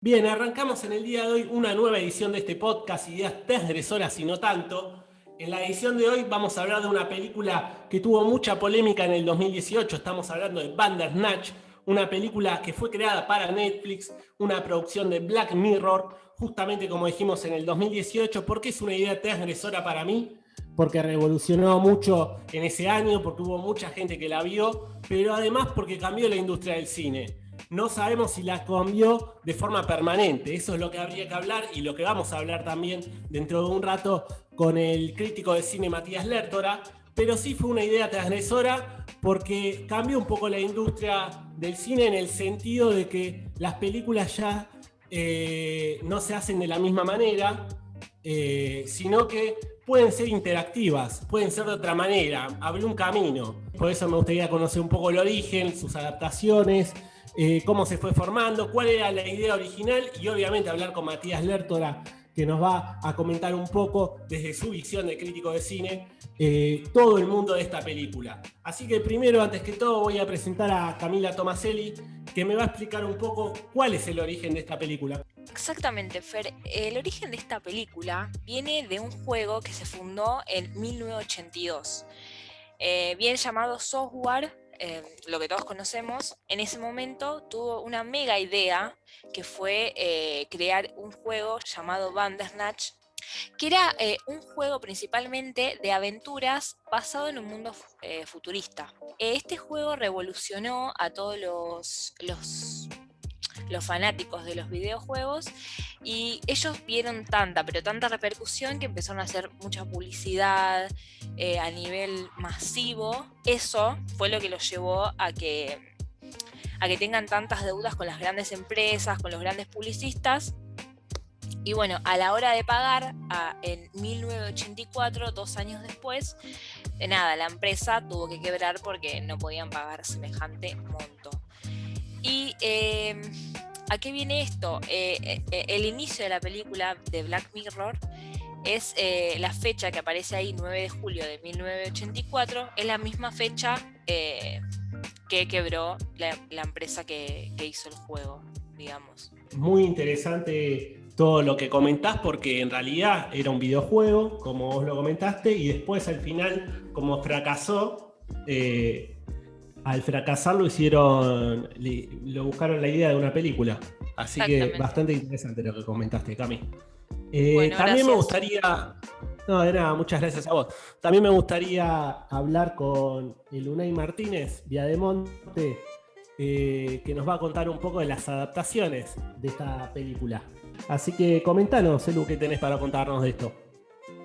Bien, arrancamos en el día de hoy una nueva edición de este podcast, Ideas Transgresoras y no tanto. En la edición de hoy vamos a hablar de una película que tuvo mucha polémica en el 2018. Estamos hablando de Bandersnatch, una película que fue creada para Netflix, una producción de Black Mirror, justamente como dijimos en el 2018. ¿Por qué es una idea transgresora para mí? Porque revolucionó mucho en ese año, porque hubo mucha gente que la vio, pero además porque cambió la industria del cine. No sabemos si la cambió de forma permanente. Eso es lo que habría que hablar y lo que vamos a hablar también dentro de un rato con el crítico de cine Matías Lertora. Pero sí fue una idea transgresora porque cambió un poco la industria del cine en el sentido de que las películas ya no se hacen de la misma manera, sino que pueden ser interactivas, pueden ser de otra manera, abrió un camino. Por eso me gustaría conocer un poco el origen, sus adaptaciones, cómo se fue formando, cuál era la idea original y obviamente hablar con Matías Lertora, que nos va a comentar un poco desde su visión de crítico de cine todo el mundo de esta película. Así que primero, antes que todo, voy a presentar a Camila Tomaselli, que me va a explicar un poco cuál es el origen de esta película. Exactamente, Fer. El origen de esta película viene de un juego que se fundó en 1982, bien llamado Software, lo que todos conocemos. En ese momento tuvo una mega idea que fue crear un juego llamado Bandersnatch, que era un juego principalmente de aventuras basado en un mundo futurista. Este juego revolucionó a todos los fanáticos de los videojuegos, y ellos vieron tanta, pero tanta repercusión que empezaron a hacer mucha publicidad a nivel masivo. Eso fue lo que los llevó a que tengan tantas deudas con las grandes empresas, con los grandes publicistas. Y bueno, a la hora de pagar, en 1984, 2 años después, la empresa tuvo que quebrar porque no podían pagar semejante monto. Y ¿a qué viene esto? El inicio de la película de Black Mirror es la fecha que aparece ahí, 9 de julio de 1984, es la misma fecha que quebró la empresa que hizo el juego, digamos. Muy interesante todo lo que comentás, porque en realidad era un videojuego, como vos lo comentaste, y después al final, como fracasó, al fracasar lo buscaron la idea de una película. Así que bastante interesante lo que comentaste, Cami. Bueno, también gracias. me gustaría... No, de nada, muchas gracias a vos. También me gustaría hablar con el Unai Martínez, Viademonte, que nos va a contar un poco de las adaptaciones de esta película. Así que comentanos, Elu, ¿qué tenés para contarnos de esto?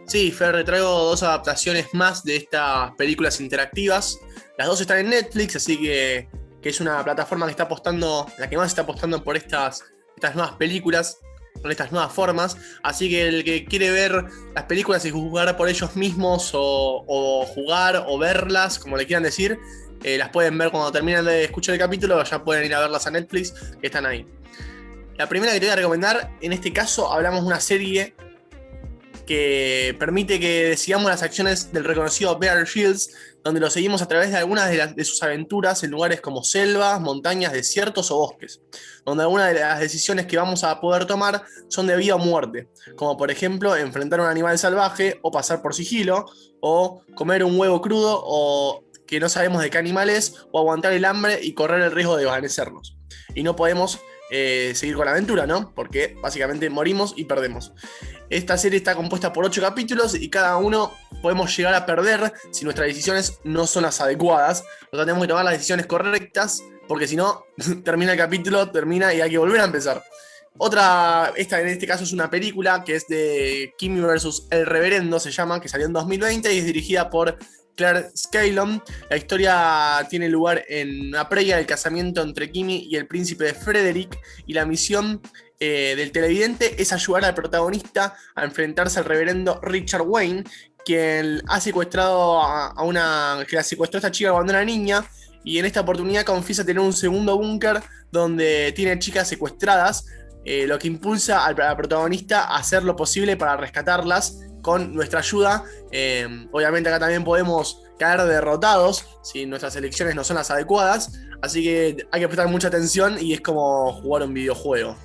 Sí, Fer, traigo 2 adaptaciones más de estas películas interactivas. Las 2 están en Netflix, así que es una plataforma que está apostando, la que más está apostando por estas nuevas películas, con estas nuevas formas. Así que el que quiere ver las películas y jugar por ellos mismos, o jugar o verlas, como le quieran decir, las pueden ver cuando terminen de escuchar el capítulo. Ya pueden ir a verlas a Netflix, que están ahí. La primera que te voy a recomendar, en este caso hablamos de una serie que permite que sigamos las acciones del reconocido Bear Grylls, donde lo seguimos a través de algunas de sus aventuras en lugares como selvas, montañas, desiertos o bosques, donde algunas de las decisiones que vamos a poder tomar son de vida o muerte, como por ejemplo enfrentar a un animal salvaje, o pasar por sigilo, o comer un huevo crudo, o que no sabemos de qué animal es, o aguantar el hambre y correr el riesgo de desvanecernos. Y no podemos seguir con la aventura, ¿no? Porque básicamente morimos y perdemos. Esta serie está compuesta por 8 capítulos y cada uno podemos llegar a perder si nuestras decisiones no son las adecuadas. Nosotros tenemos que tomar las decisiones correctas, porque si no, termina el capítulo, termina y hay que volver a empezar. Esta en este caso es una película que es de Kimi vs. El Reverendo, se llama, que salió en 2020 y es dirigida por Claire Scanlon. La historia tiene lugar en la previa del casamiento entre Kimi y el príncipe de Frederick, y la misión del televidente es ayudar al protagonista a enfrentarse al reverendo Richard Wayne, quien ha secuestrado que la secuestró esta chica cuando era niña, y en esta oportunidad confiesa tener un segundo búnker donde tiene chicas secuestradas, lo que impulsa al protagonista a hacer lo posible para rescatarlas con nuestra ayuda. Obviamente acá también podemos caer derrotados si nuestras elecciones no son las adecuadas, así que hay que prestar mucha atención y es como jugar un videojuego.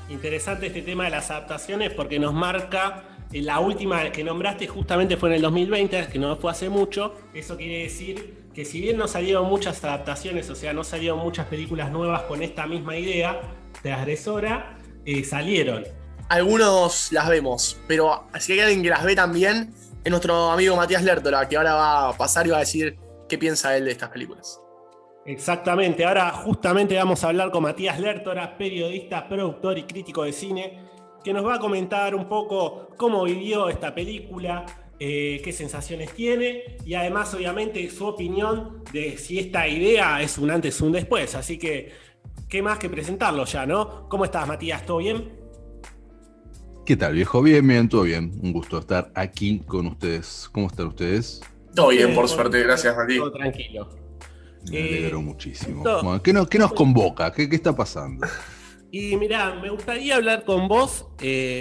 Interesante este tema de las adaptaciones porque nos marca, la última que nombraste justamente fue en el 2020, que no fue hace mucho. Eso quiere decir que si bien no salieron muchas adaptaciones, o sea, no salieron muchas películas nuevas con esta misma idea transgresora, salieron. Algunos las vemos, pero si hay alguien que las ve también, es nuestro amigo Matías Lertora, que ahora va a pasar y va a decir qué piensa él de estas películas. Exactamente, ahora justamente vamos a hablar con Matías Lertora, periodista, productor y crítico de cine, que nos va a comentar un poco cómo vivió esta película, qué sensaciones tiene y además obviamente su opinión de si esta idea es un antes o un después. Así que, ¿qué más que presentarlo ya, no? ¿Cómo estás, Matías? ¿Todo bien? ¿Qué tal, viejo? Bien, todo bien. Un gusto estar aquí con ustedes. ¿Cómo están ustedes? Todo bien, por suerte, gracias, Mati. Todo tranquilo. Me alegro muchísimo. todo. Bueno, ¿qué nos convoca? ¿Qué está pasando? Y mirá, me gustaría hablar con vos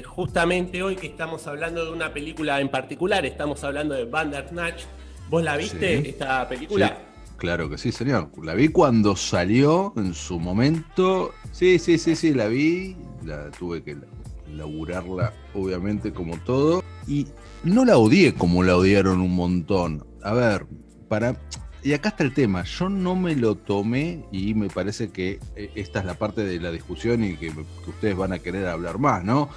justamente hoy que estamos hablando de una película en particular, estamos hablando de Bandersnatch. ¿Vos la viste, Sí. esta película? Sí, claro que sí, señor. La vi cuando salió en su momento. Sí, la vi. La tuve que laburarla, obviamente, como todo. Y no la odié como la odiaron un montón. A ver, y acá está el tema, yo no me lo tomé y me parece que esta es la parte de la discusión y que ustedes van a querer hablar más, ¿no?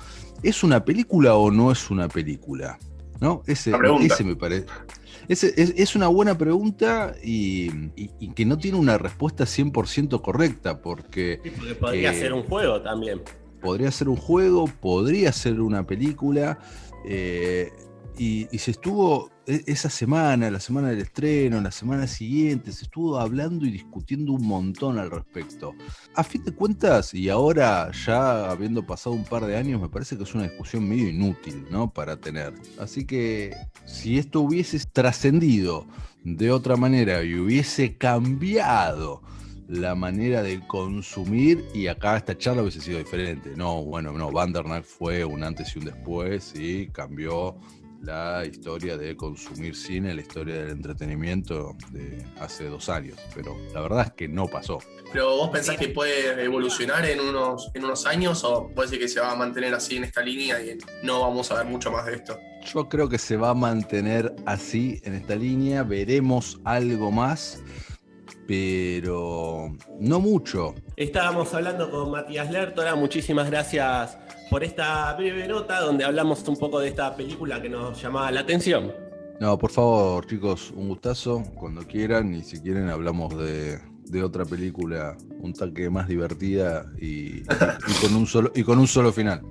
¿Es una película o no es una película? ¿No? Ese me parece. Es una buena pregunta y que no tiene una respuesta 100% correcta porque... Sí, porque podría ser un juego también. Podría ser un juego, podría ser una película. Y se estuvo esa semana, la semana del estreno, la semana siguiente, se estuvo hablando y discutiendo un montón al respecto. A fin de cuentas, y ahora ya habiendo pasado un par de años, me parece que es una discusión medio inútil, ¿no? Para tener. Así que si esto hubiese trascendido de otra manera y hubiese cambiado la manera de consumir, y acá esta charla hubiese sido diferente. No, Bandersnatch fue un antes y un después y cambió la historia de consumir cine, la historia del entretenimiento de hace 2 años, pero la verdad es que no pasó. ¿Pero vos pensás que puede evolucionar en unos años o puede ser que se va a mantener así en esta línea y no vamos a ver mucho más de esto? Yo creo que se va a mantener así en esta línea, veremos algo más, pero no mucho. Estábamos hablando con Matías Lertora, muchísimas gracias por esta breve nota donde hablamos un poco de esta película que nos llamaba la atención. No, por favor, chicos, un gustazo, cuando quieran, y si quieren hablamos de otra película un toque más divertida y con un solo final.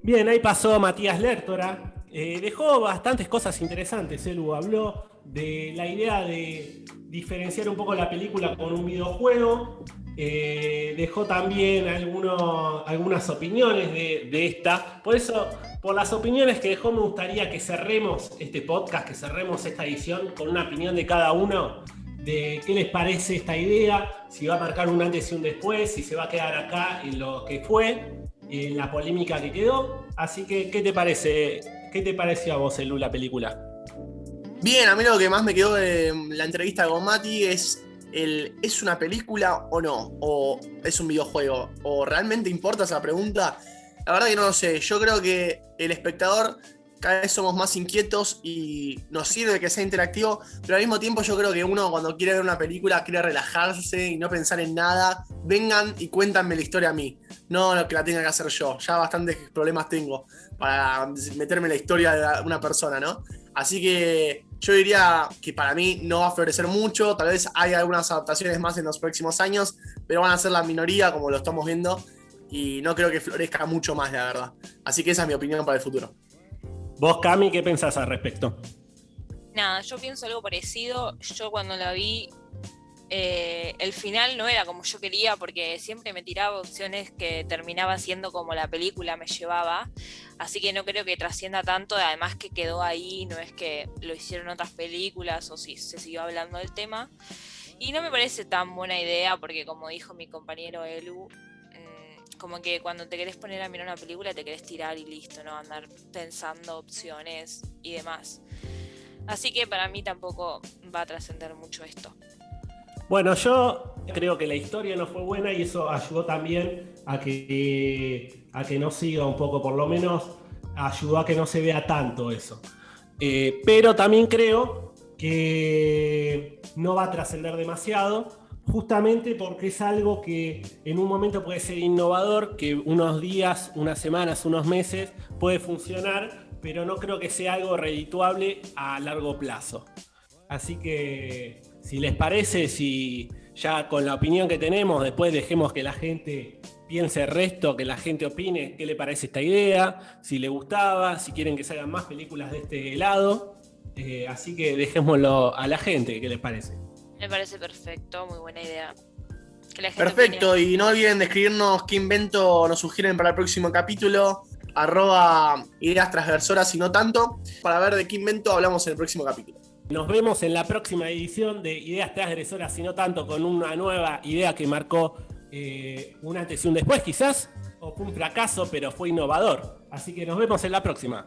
Bien, ahí pasó Matías Lertora. Dejó bastantes cosas interesantes. Él habló de la idea de diferenciar un poco la película con un videojuego. Dejó también algunas opiniones de esta. Por eso, por las opiniones que dejó, me gustaría que cerremos este podcast, que cerremos esta edición con una opinión de cada uno de qué les parece esta idea, si va a marcar un antes y un después, si se va a quedar acá en lo que fue, en la polémica que quedó. Así que, ¿qué te parece? ¿Qué te pareció a vos, Elu, la película? Bien, a mí lo que más me quedó de la entrevista con Mati es ¿es una película o no? ¿O es un videojuego? ¿O realmente importa esa pregunta? La verdad que no lo sé. Yo creo que el espectador cada vez somos más inquietos y nos sirve que sea interactivo, pero al mismo tiempo yo creo que uno cuando quiere ver una película quiere relajarse y no pensar en nada. Vengan y cuéntanme la historia a mí, no lo que la tenga que hacer yo. Ya bastantes problemas tengo para meterme en la historia de una persona, ¿no? Así que yo diría que para mí no va a florecer mucho, tal vez hay algunas adaptaciones más en los próximos años, pero van a ser la minoría como lo estamos viendo y no creo que florezca mucho más, la verdad. Así que esa es mi opinión para el futuro. Vos, Cami, ¿qué pensás al respecto? Nada, yo pienso algo parecido. Yo cuando la vi, el final no era como yo quería porque siempre me tiraba opciones que terminaba siendo como la película me llevaba. Así que no creo que trascienda tanto, además que quedó ahí, no es que lo hicieron otras películas o si se siguió hablando del tema. Y no me parece tan buena idea porque como dijo mi compañero Elu, como que cuando te querés poner a mirar una película te querés tirar y listo, no andar pensando opciones y demás. Así que para mí tampoco va a trascender mucho esto. Bueno, yo Creo que la historia no fue buena y eso ayudó también a que no siga un poco, por lo menos ayudó a que no se vea tanto eso. Pero también creo que no va a trascender demasiado, justamente porque es algo que en un momento puede ser innovador, que unos días, unas semanas, unos meses puede funcionar, pero no creo que sea algo redituable a largo plazo. Así que, si les parece, si ya con la opinión que tenemos, después dejemos que la gente piense el resto, que la gente opine qué le parece esta idea, si le gustaba, si quieren que se hagan más películas de este lado. Así que dejémoslo a la gente, ¿qué les parece? Me parece perfecto, muy buena idea. Que la gente Perfecto, opine. y no olviden de escribirnos qué invento nos sugieren para el próximo capítulo, @ideas transgresoras y no tanto, para ver de qué invento hablamos en el próximo capítulo. Nos vemos en la próxima edición de Ideas Transgresoras y no tanto, con una nueva idea que marcó un antes y un después quizás, o fue un fracaso, pero fue innovador. Así que nos vemos en la próxima.